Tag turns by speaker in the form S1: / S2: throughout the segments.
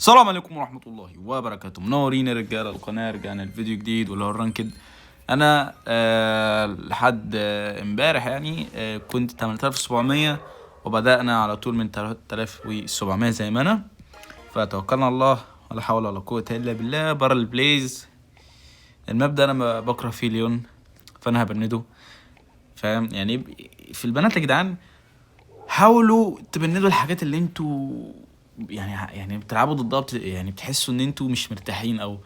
S1: السلام عليكم ورحمة الله وبركاته. منورين يا رجالة القناة. رجعنا الفيديو جديد واللي هو الرانكد. انا لحد امبارح يعني كنت 8700 وبدأنا على طول من 3700 زي ما انا. فتوكلنا على الله ولا حول ولا قوة الا بالله. برا البلايز المبدأ انا بكره فيه ليون، فانا هبنده. فاهم يعني؟ في البنات يا جدعان حاولوا تبندوا الحاجات اللي انتوا يعني بتلعبوا ضدها، يعني بتحسوا ان انتوا مش مرتاحين او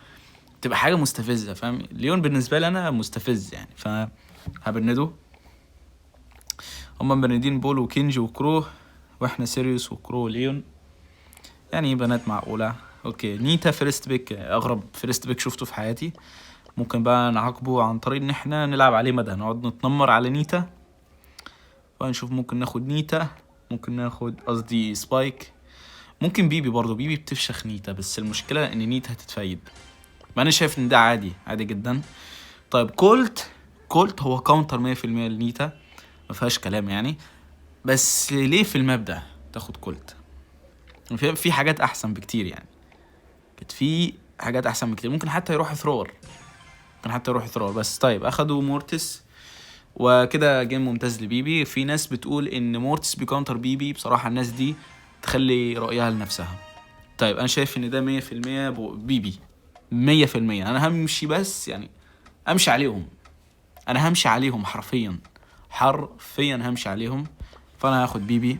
S1: تبقى حاجه مستفزه. فاهم؟ ليون بالنسبه لي انا مستفز يعني، فهبنده. هما مبندين بول وكينج وكرو، واحنا سيريوس وكرو وليون، يعني بنات معقوله. اوكي نيتا فيرست بيك، اغرب فيرست بيك شفته في حياتي. ممكن بقى نعاقبه عن طريق ان احنا نلعب عليه مدى، نقعد نتنمر على نيتا ونشوف. ممكن ناخد نيتا، ممكن ناخد قصدي سبايك، ممكن بيبي برضو. بيبي بتفشخ نيتا، بس المشكلة ان نيتا هتتفايد. ما انا شايف ان ده عادي عادي جدا. طيب كولت هو كاونتر 100% لنيتا، ما فيهاش كلام يعني. بس ليه في المبدأ تاخد كولت؟ في حاجات احسن بكتير يعني. كانت في حاجات احسن بكتير. ممكن حتى يروح ثرور، بس طيب اخدوا مورتس وكده. جيم ممتاز لبيبي. في ناس بتقول ان مورتس بيكونتر بيبي. بصراحة الناس دي تخلي رأيها لنفسها. طيب انا شايف ان ده 100% بيبي، 100%. انا همشي بس يعني امشي عليهم. انا همشي عليهم حرفيا همشي عليهم. فانا هاخد بيبي.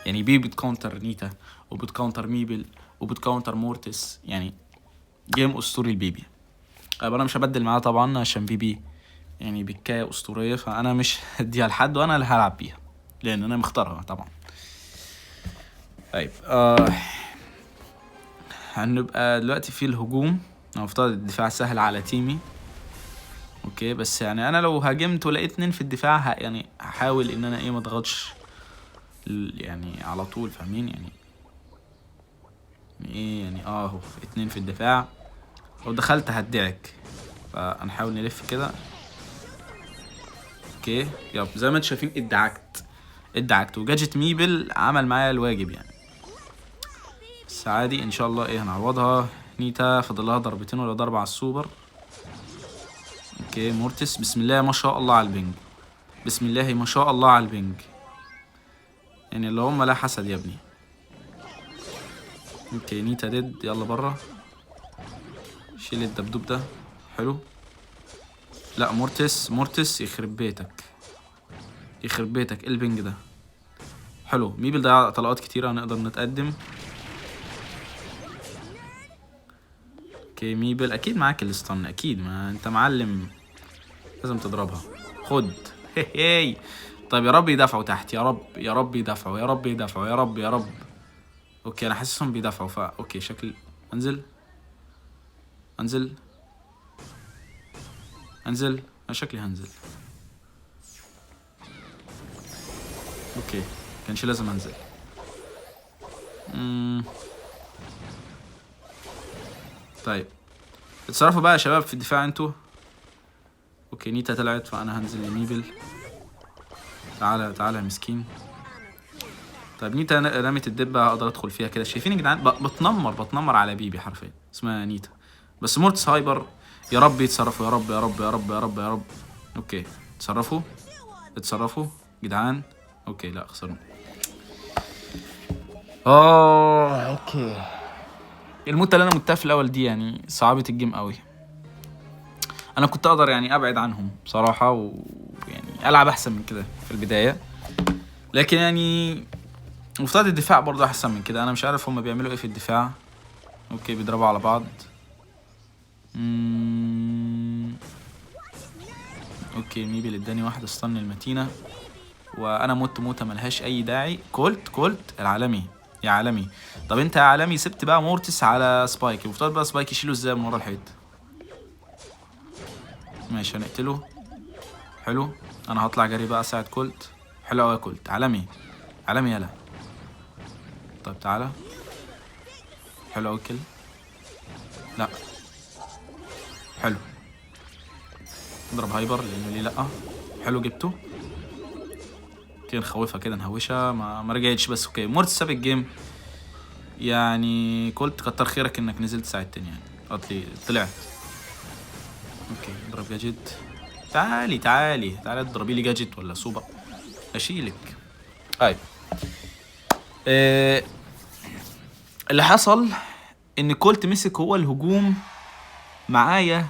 S1: يعني بيبي بتكونتر نيتا وبتكونتر ميبل وبتكونتر مورتس، يعني جيم اسطوري البيبي. انا مش هبدل معاه طبعا عشان بيبي يعني بكاية اسطورية، فانا مش هديها لحد وانا اللي هلعب بيها لان انا مختارها طبعا. طيب هنبقى دلوقتي في الهجوم. نفترض الدفاع سهل على تيمي. اوكي بس يعني انا لو هاجمت ولقيت 2 في الدفاع يعني هحاول ان انا ما اضغطش يعني على طول. فاهمين يعني ايه يعني؟ اهو 2 في الدفاع، لو دخلت هدعك. فهنحاول نلف كده. اوكي يب زي ما انتم شايفين ادعكت وجاجت ميبل عمل معايا الواجب يعني. بس عادي ان شاء الله هنعوضها. نيتا فاضلها ضربتين ولا ضربة على السوبر. اوكي مورتس بسم الله ما شاء الله على البنج، بسم الله ما شاء الله على البنج. يعني اللي هم لا حسد يا ابني. اوكي نيتا ديد، يلا برا. شيل الدبدوب ده. حلو. لا مورتس يخرب بيتك ايه البنج ده. حلو. ميبل ضيع طلقات كتيرة، هنقدر نتقدم. اوكي ميبل اكيد معاك الاستن، اكيد ما انت معلم لازم تضربها. خد هي. طيب يا رب يدافعوا تحت، يا رب يدافعوا. اوكي انا حاسسهم بيدافعوا اوكي شكل. انزل انا شكلي هنزل. اوكي كانش لازم انزل. طيب اتصرفوا بقى يا شباب في الدفاع انتوا. اوكي نيتا طلعت فانا هنزل لميبل. تعالى يا مسكين. طيب نيتا رمت الدبه، اقدر ادخل فيها كده. شايفين يا جدعان؟ بتنمر على بيبي حرفيا اسمها نيتا. بس مورتس هايبر. يا رب يتصرفوا، يا رب. اوكي اتصرفوا جدعان. اوكي لا خسرنا. اوكي الموتة اللي انا متها في الاول دي يعني صعبة الجيم قوي. انا كنت اقدر يعني ابعد عنهم بصراحة ويعني العب احسن من كده في البداية، لكن يعني مفترض الدفاع برضه احسن من كده. انا مش عارف هما بيعملوا ايه في الدفاع. اوكي بيضربوا على بعض. اوكي ميبل اداني واحدة استن المتينة وانا موتة ملهاش اي داعي. كولت العالمي يا عالمي. طب انت يا عالمي سبت بقى مورتس على سبايك، المفترض بقى سبايك يشيله ازاي من ورا الحيط. ماشي هنقتله. حلو. انا هطلع جري بقى اساعد كولت. حلو قوي يا كولت، عالمي يلا. طيب تعالى. حلو قوي كل. لا حلو. نضرب هايبر لانه ليه لا. حلو جبته. كده نخوفها كده نهوشها، ما رجعتش بس اوكي. مورتس ساب الجيم. يعني كولت كتر خيرك انك نزلت ساعدتني يعني. قصدي طلعت. اوكي اضرب جاجيت. تعالي تعالي تعالي اضربي لي جاجيت ولا سوبر اشيلك. طيب اللي حصل ان كولت مسك هو الهجوم معايا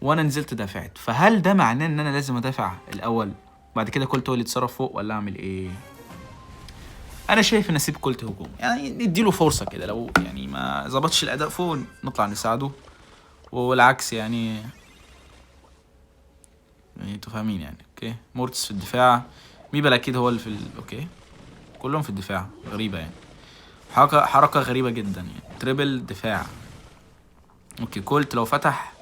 S1: وانا نزلت دافعت، فهل ده معناه ان انا لازم ادافع الاول بعد كده كولت هو اللي يتصرف فوق، ولا اعمل ايه؟ انا شايف ان اسيب كولت هجوم، يعني نديله فرصه كده، لو يعني ما ظبطش الاداء فوق نطلع نساعده، والعكس يعني انتوا فاهمين يعني. اوكي مورتس في الدفاع، ميبل اكيد هو اللي في اوكي كلهم في الدفاع. غريبه يعني، حركه غريبه جدا يعني، تريبل دفاع. اوكي كولت لو فتح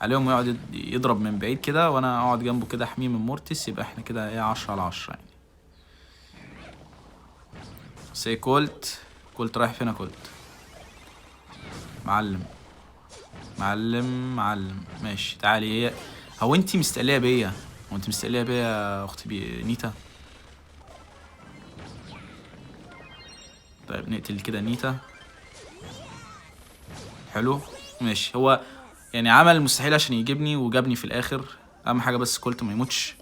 S1: عليهم ويقعد يضرب من بعيد كده وانا اقعد جنبه كده احميه من مورتس، يبقى احنا كده ايه 10/10 يعني. سي كولت رايح فينا كولت؟ معلم معلم ماشي تعالي. هو انتي مستقليه بيا؟ هو انتي مستقليه بيا يا اختي نيتا؟ طيب نقتل كده نيتا. حلو ماشي. هو يعني عمل المستحيل عشان يجيبني وجابني في الاخر. اهم حاجه بس كولت ما يموتش.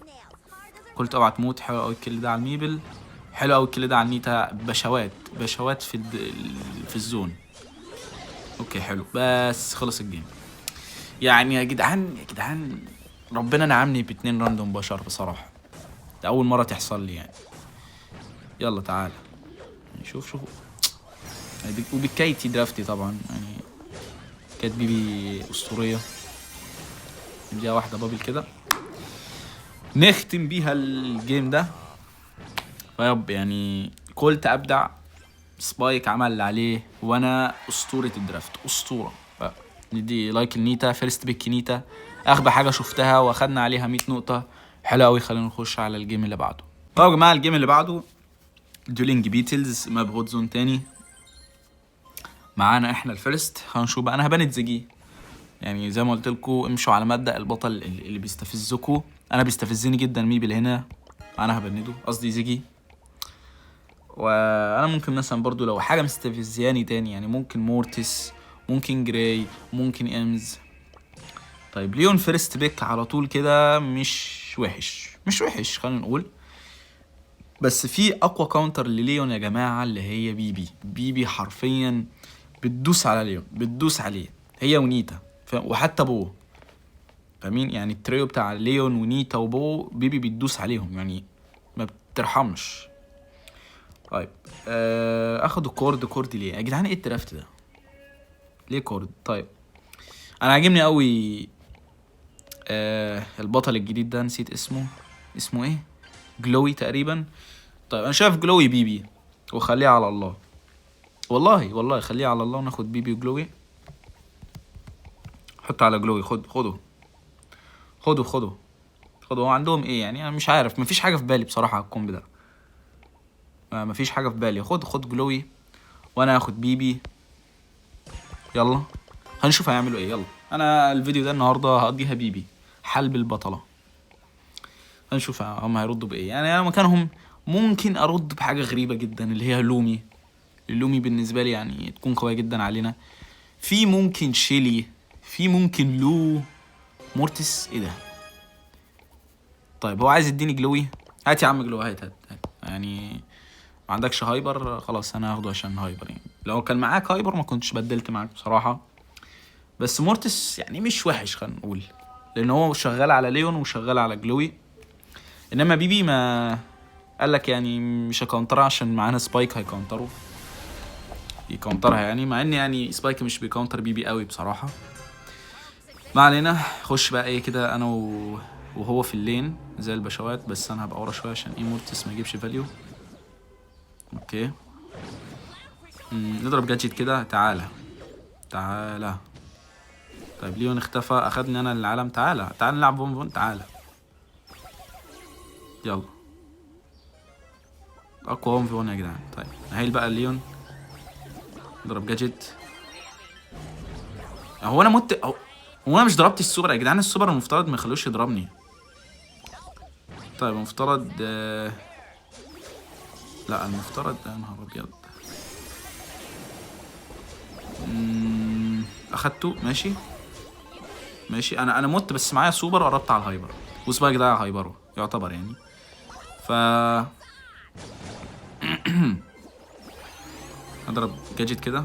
S1: كولت اوعى تموت. حلو قوي الكل ده على الميبل، حلو قوي الكل ده على النيتا. بشوات في الزون. اوكي حلو بس خلص الجيم. يعني يا جدعان ربنا نعمني ب2 راندوم بشر بصراحه، ده اول مره تحصل لي يعني. يلا تعالى شوف وبكايتي درافتي طبعا يعني، كانت بيبي اسطوريه. نديها واحده بابل كده نختم بيها الجيم ده. فيب يعني كولت ابدع، سبايك عمل اللي عليه، وانا اسطوره الدرافت اسطوره. ندي لايك النيتا فيرست بيك نيتا، اغبى حاجه شفتها واخدنا عليها 100 نقطه. حلو قوي. خلينا نخش على الجيم اللي بعده. طب يا جماعه الجيم اللي بعده دولينج بيتلز ماب هوت زون تاني. معانا احنا الفيرست. هنشوف بقى، انا هباند زجي يعني زي ما قلت لكم، امشوا على مبدا البطل اللي بيستفزكوا. انا بيستفزني جدا ميبل هنا، انا هبنده قصدي زجي. وانا ممكن مثلا برضو لو حاجه مستفزياني تاني يعني، ممكن مورتس، ممكن جراي، ممكن امز. طيب ليون فيرست بيك على طول كده مش وحش خلينا نقول. بس في اقوى كاونتر لليون يا جماعه اللي هي بيبي حرفيا بتدوس على ليون، بتدوس عليه هي ونيتا وحتى بو. فاهمين يعني التريو بتاع ليون ونيتا وبو بيبي بتدوس عليهم يعني، ما بترحمش. طيب اخدوا كورد ليه يا جدعان؟ ايه الدرافت ده ليه كورد؟ طيب انا عاجبني قوي البطل الجديد ده، نسيت اسمه ايه، جلوي تقريبا. طيب انا شايف جلوي بيبي وخليه على الله، والله خليه على الله، وناخد بيبي وجلوي. حط على جلوي. خدوا هو عندهم ايه يعني؟ انا مش عارف، مفيش حاجه في بالي بصراحه على الكومب ده، مفيش حاجه في بالي. خد جلوي وانا هاخد بيبي. يلا هنشوف هيعملوا ايه. يلا انا الفيديو ده النهارده هقضيها بيبي حلب البطله. هنشوف هم هيردوا بايه. يعني انا مكانهم ممكن ارد بحاجه غريبه جدا اللي هي اللومي بالنسبه لي يعني تكون قويه جدا علينا. في ممكن شيلي، في ممكن مورتس. ايه ده؟ طيب هو عايز يديني جلوي، هات يا عم جلوي، هات يعني. ما عندكش هايبر؟ خلاص انا هاخده عشان هايبر يعني. لو كان معاك هايبر ما كنتش بدلت معاك بصراحه. بس مورتس يعني مش وحش خلينا نقول، لان هو شغال على ليون وشغال على جلوي. انما بيبي ما قالك يعني مش هكونترها عشان معانا سبايك هيكونتروا يكونترها يعني، مع ان يعني سبايك مش بيكونتر بيبي قوي بصراحه. ما علينا. خش بقى ايه كده انا وهو في اللين زي البشوات، بس انا هبقى ورا شويه عشان ايه مورتس ما يجيبش فاليو. اوكي نضرب جادجت كده. تعالى طيب ليون اختفى، اخدني انا للعالم. تعالى نلعب بون. تعالى يلا اقوى في 1 يا جدعان. طيب نهيل بقى ليون. ضرب جاجيت. هو انا مت هو انا مش ضربت السوبر يا جدعان؟ السوبر المفترض ما يخلوش يضربني. طيب المفترض لا المفترض يا نهار ابيض. اخدته. ماشي ماشي. انا مت بس معايا سوبر وقربت على الهايبر، وسبايك ده هايبره يعتبر يعني. ف اضرب جاجيت كده،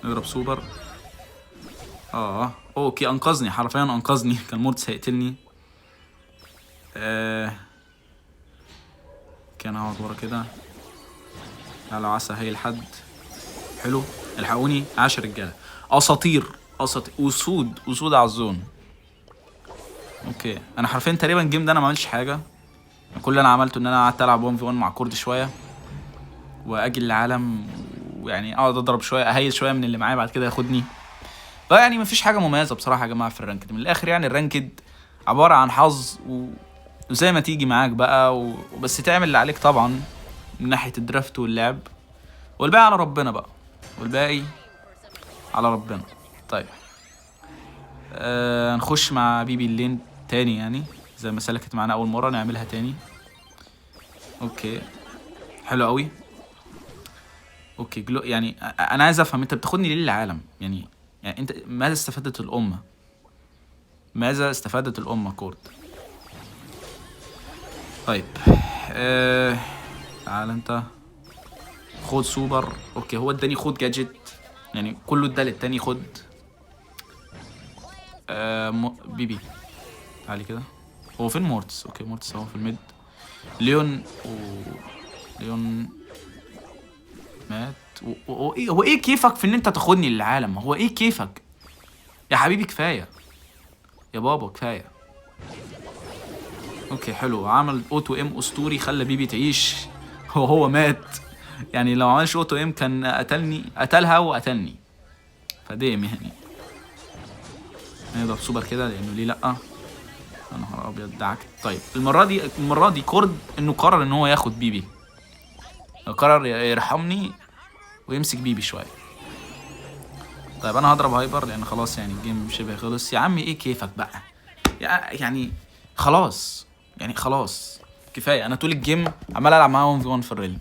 S1: نضرب سوبر. اوكي انقذني، حرفيا انقذني. كان مورتس هيقتلني. كان هقعد ورا كده على عسى هاي الحد. حلو، الحقوني 10 رجاله. اساطير اسود على الزون. اوكي انا حرفيا تقريبا الجيم ده انا ما عملتش حاجه. كل اللي انا عملته ان انا قعدت العب 1 في 1 مع كورد شويه، واجي العالم ويعني اقعد اضرب شويه، اهيل شويه من اللي معايا، بعد كده ياخدني. فيعني مفيش حاجه مميزه بصراحه يا جماعه في الرانكد. من الاخر يعني الرانكد عباره عن حظ وزي ما تيجي معاك بقى وبس تعمل اللي عليك طبعا من ناحيه الدرافت واللعب، والباقي على ربنا بقى، والباقي على ربنا. طيب نخش مع بيبي اللين تاني، يعني زي ما سلكت معانا اول مره نعملها تاني. اوكي حلو قوي. اوكي يعني انا عايز افهم، انت بتاخدني ليه للعالم؟ يعني انت ماذا استفادت الامه؟ ماذا استفادت الامه كورد؟ طيب تعال انت خد سوبر. اوكي هو اداني خد جاجيت، يعني كله ادى للتاني خد. بيبي تعالي كده. هو فين مورتس؟ اوكي مورتس اهو في الميد. ليون مات. هو ايه كيفك في ان انت تاخدني للعالم؟ هو ايه كيفك يا حبيبي؟ كفايه يا بابا كفايه. اوكي حلو، عمل اوتو ام اسطوري خلى بيبي تعيش. هو مات يعني، لو عملش اوتو ام كان قتلها وقتلني. فديم يعني نضرب سوبر كده لانه ليه لا. يا نهار ابيض دعك. طيب المره دي كورد انه قرر ان هو ياخد بيبي، قرر يرحمني ويمسك بيبي شويه. طيب انا هضرب هايبر لان خلاص يعني الجيم شبه خلص. يا عمي ايه كيفك بقى يعني خلاص، يعني خلاص كفايه. انا طول الجيم عمال العب معاه 1 في 1 في الريل.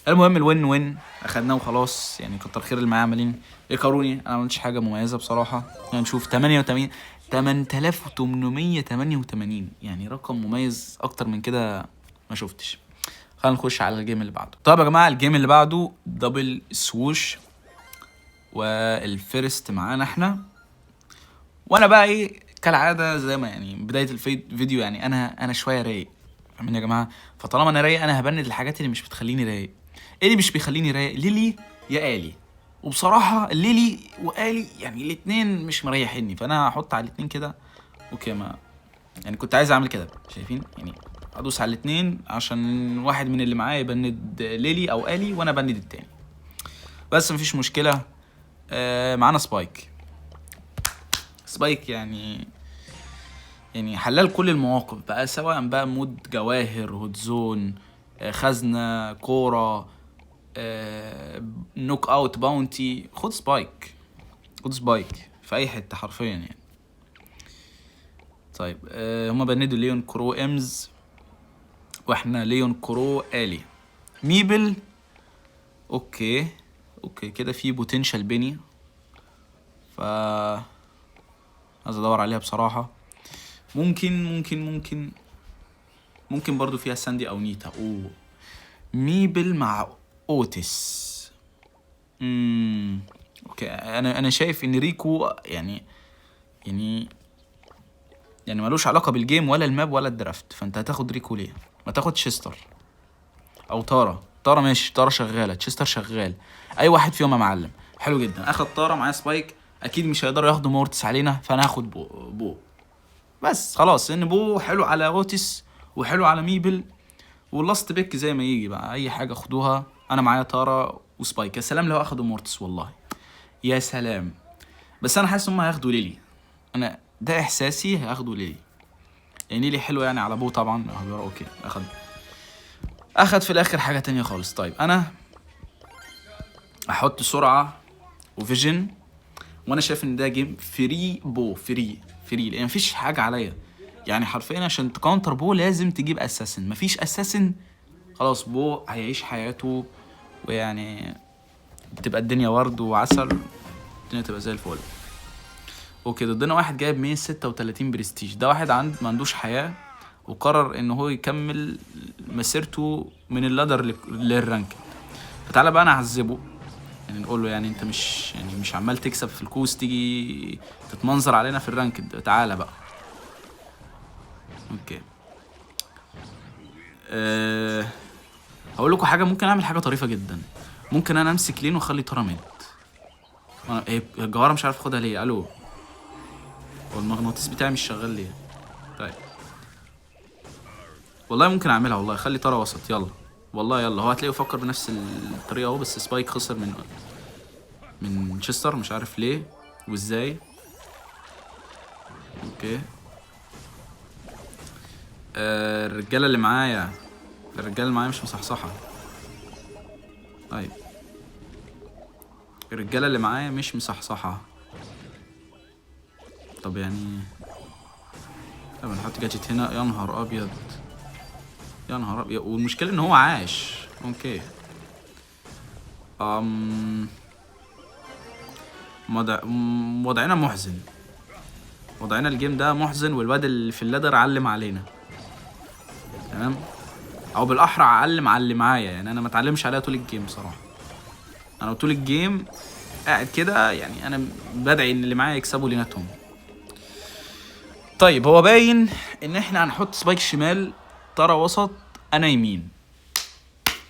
S1: المهم الوين وين اخدناه وخلاص، يعني كتر خير اللي معايا عمالين يكروني. انا ما عملتش حاجه مميزه بصراحه. يعني نشوف 8888، يعني رقم مميز اكتر من كده ما شفتش. خلينا نخش على الجيم اللي بعده. طيب يا جماعه الجيم اللي بعده دبل سووش، والفيرست معانا احنا. وانا بقى ايه كالعاده زي ما يعني بدايه الفيديو، يعني انا شويه رايق، فاهمين يا جماعه؟ فطالما انا رايق انا هبند الحاجات اللي مش بتخليني رايق. ايه اللي مش بيخليني رايق؟ ليلي يا آلي. وبصراحه ليلي وآلي يعني الاثنين مش مريحيني، فانا هحط على الاثنين كده. اوكي ما يعني كنت عايز اعمل كده، شايفين يعني ادوس على الاثنين عشان واحد من اللي معايا يبند ليلي او آلي وانا بند التاني. بس مفيش مشكله. معانا سبايك. يعني حلال كل المواقف بقى، سواء بقى مود جواهر، هوت زون، خزنة، كورة، نوك اوت، باونتي. خد سبايك في اي حتة حرفيا يعني. طيب هما بندوا ليون كرو امز، واحنا ليون كرو آلي ميبل. اوكي كده في بوتنشال بيني، ف عايز ادور عليها بصراحة. ممكن برضو فيها ساندي او نيتا. ميبل مع اوتس. اوكي انا شايف ان ريكو يعني ملوش علاقة بالجيم ولا الماب ولا الدرافت. فانت هتاخد ريكو ليه؟ ما تاخد تشيستر او تارا ماشي. تارا شغالة، تشيستر شغال، اي واحد فيهم يا معلم. حلو جدا. اخد تارا معايا سبايك، اكيد مش هيقدروا ياخدوا مورتس علينا، فانا هاخد بو بس خلاص. ان بو حلو على اوتس وحلو على ميبل، واللاست بيك زي ما يجي بقى، اي حاجه خدوها. انا معايا تارا وسبايك. يا سلام لو اخدوا مورتس، والله يا سلام. بس انا حاسس هم هياخدوا ليلي، انا ده احساسي هياخدوا ليلي. يعني ليلي حلو يعني على بو طبعا. اوكي اخد في الاخر حاجه تانية خالص. طيب انا احط سرعه وفيجن، وانا شايف ان ده جيم فري بو، فري لان مفيش حاجه عليا. يعني حرفيا عشان تكونتر بو لازم تجيب اساسن. مفيش اساسن خلاص بو هيعيش حياته، ويعني تبقى الدنيا ورد وعسل، الدنيا تبقى زي الفل. اوكي ضدنا واحد جايب 136 برستيج، ده واحد ما عندوش حياة وقرر ان هو يكمل مسيرته من اللادر للرانك. فتعالى بقى انا اعذبه، يعني نقول له يعني انت مش عمال تكسب في الكوس تيجي تتمنظر علينا في الرانك، تعالى بقى. اوكي هقول لكم حاجه، ممكن اعمل حاجه طريفه جدا. ممكن انا امسك لين واخلي ترى ميد. الجوهره مش عارف اخدها ليه. الو، هو المغناطيس بتاعي مش شغال ليه؟ طيب والله ممكن اعملها، والله خلي ترى وسط. يلا والله يلا، هو هتلاقيه يفكر بنفس الطريقه اهو، بس سبايك خسر من تشستر مش عارف ليه وازاي. اوكي الرجاله اللي معايا مش مصحصحه. طيب الرجاله اللي معايا مش مصحصحه. طب يعني طب نحط جاجيت هنا. يا نهار ابيض، يا نهار ابيض، والمشكله ان هو عاش. اوكي وضعنا محزن، وضعنا الجيم ده محزن، والواد اللي في اللادر علم علينا. تمام، او بالاحرى علم على اللي معايا، يعني انا ما اتعلمش عليها طول الجيم بصراحه. انا طول الجيم قاعد كده، يعني انا بدعي ان اللي معايا يكسبوا ليناتهم. طيب هو باين ان احنا هنحط سبايك شمال، ترى وسط، انا يمين.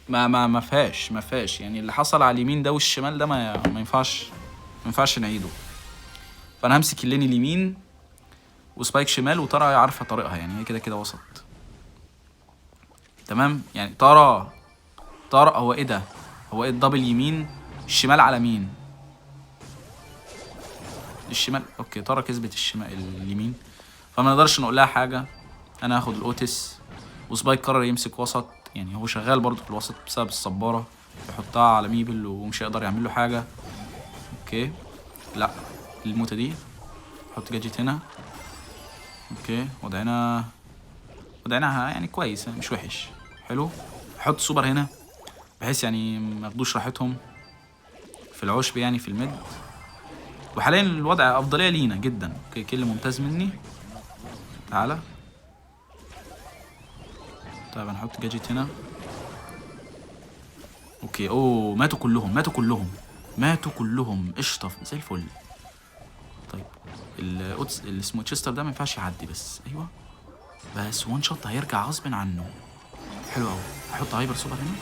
S1: ما فيهاش يعني اللي حصل على اليمين ده والشمال ده ما ينفعش نعيده. فانا همسك اللين اليمين وسبايك شمال، وترى عارفه طريقها، يعني هي كده وسط. تمام، يعني ترى هو ايه ده؟ هو ايه الدبل يمين الشمال على مين؟ الشمال. اوكي ترى كسبت الشمال اليمين، فما نقدرش نقول لها حاجه. انا هاخد الاوتس، وسبايك قرر يمسك وسط، يعني هو شغال برضو في الوسط بسبب الصباره، يحطها على ميبل ومش هيقدر يعمل له حاجه. اوكي لا الموتة دي، حط جاجيت هنا. اوكي وضعنا يعني كويس، مش وحش، حلو. حط سوبر هنا بحيث يعني ما ياخدوش راحتهم في العشب، يعني في الميد. وحاليا الوضع افضليه لينا جدا. اوكي كل ممتاز مني. تعالى طيب هنحط جاجيت هنا. اوكي اوه ماتوا كلهم قشطه زي الفل. طيب القدس اللي اسمه تشستر ده ما ينفعش يعدي، بس ايوه بس وان شوت هيرجع غصب عنه. حلو قوي. احط هايبر سوبر هنا.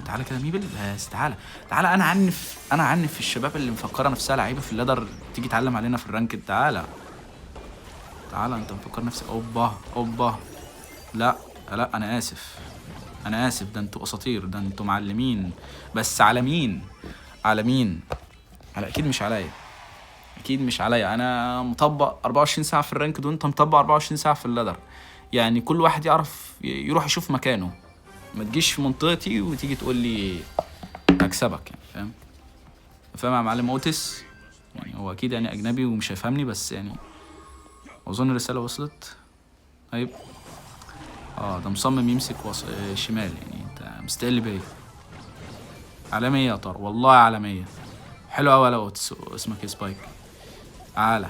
S1: تعالى كده ميبل، بس تعالى انا عنف في الشباب اللي مفكره نفسها لعيبه في اللادر تيجي تعلم علينا في الرانك. تعالى انت مفكر نفسك اوبا. لا انا اسف، ده انتوا اساطير، ده انتوا معلمين، بس على مين؟ على اكيد مش عليا. انا مطبق 24 ساعه في الرانك دول، انت مطبق 24 ساعه في اللادر، يعني كل واحد يعرف يروح يشوف مكانه. ما تجيش في منطقتي وتيجي تقول لي اكسبك، يعني فاهم يا معلم اوتس؟ يعني هو اكيد يعني اجنبي ومش هيفهمني، بس يعني اظن الرساله وصلت. طيب ده مصمم يمسك شمال، يعني انت مستقل بيا. عالميه يا طار، والله عالميه. حلو قوي لو اسمك سبايك. تعالى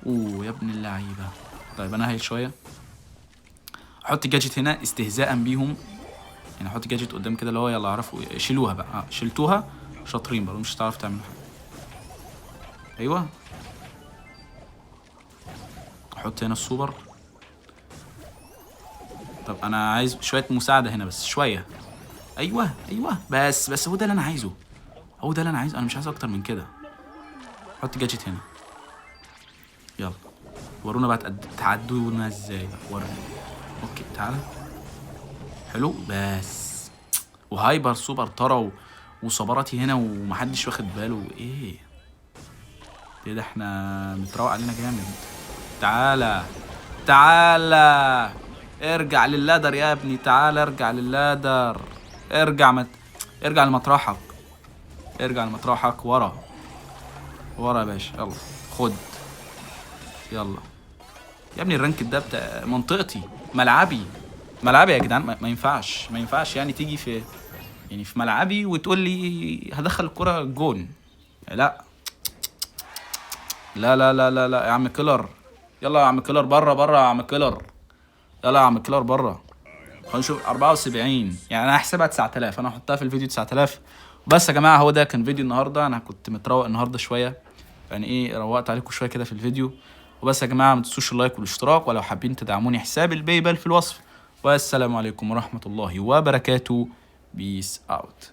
S1: يا ابن اللعيبه. طيب انا هايل شويه، احط جاجيت هنا استهزاء بيهم، يعني احط جاجيت قدام كده اللي هو يلا عرفوا شيلوها بقى. شلتوها شاطرين بقى، مش هتعرف تعملوا حاجه. ايوه احط هنا السوبر. طب انا عايز شويه مساعده هنا، بس شويه. ايوه بس هو ده اللي انا عايزه، انا مش عايز اكتر من كده. حط جاجيت هنا. يلا ورونا بقى تعدونا ازاي بقى، ورنا. اوكي تعالى حلو، بس وهايبر سوبر ترى وصبراتي هنا ومحدش واخد باله. ايه ده احنا متروق علينا جامد. تعالى ارجع لللادر يا ابني، تعالى ارجع لللادر. ارجع لمطرحك، ورا يا باشا. يلا خد، يلا يا ابني. الرانك ده بتاع منطقتي، ملعبي يا جدعان. ما ينفعش يعني تيجي في يعني في ملعبي وتقول لي هدخل الكرة جون. لا لا لا لا لا لا يا عم كيلر، يلا يا عم كيلر، بره بره يا عم كيلر، يلا يا عم كيلر بره. خلينا نشوف 74، يعني انا هحسبها 9000، انا هحطها في الفيديو 9000. بس يا جماعه هو ده كان فيديو النهارده، انا كنت متروق النهارده شويه، يعني ايه روقت عليكم شويه كده في الفيديو. وبس يا جماعه ما تنسوش اللايك والاشتراك، ولو حابين تدعموني حساب الباي بال في الوصف. والسلام عليكم ورحمه الله وبركاته. بيس اوت.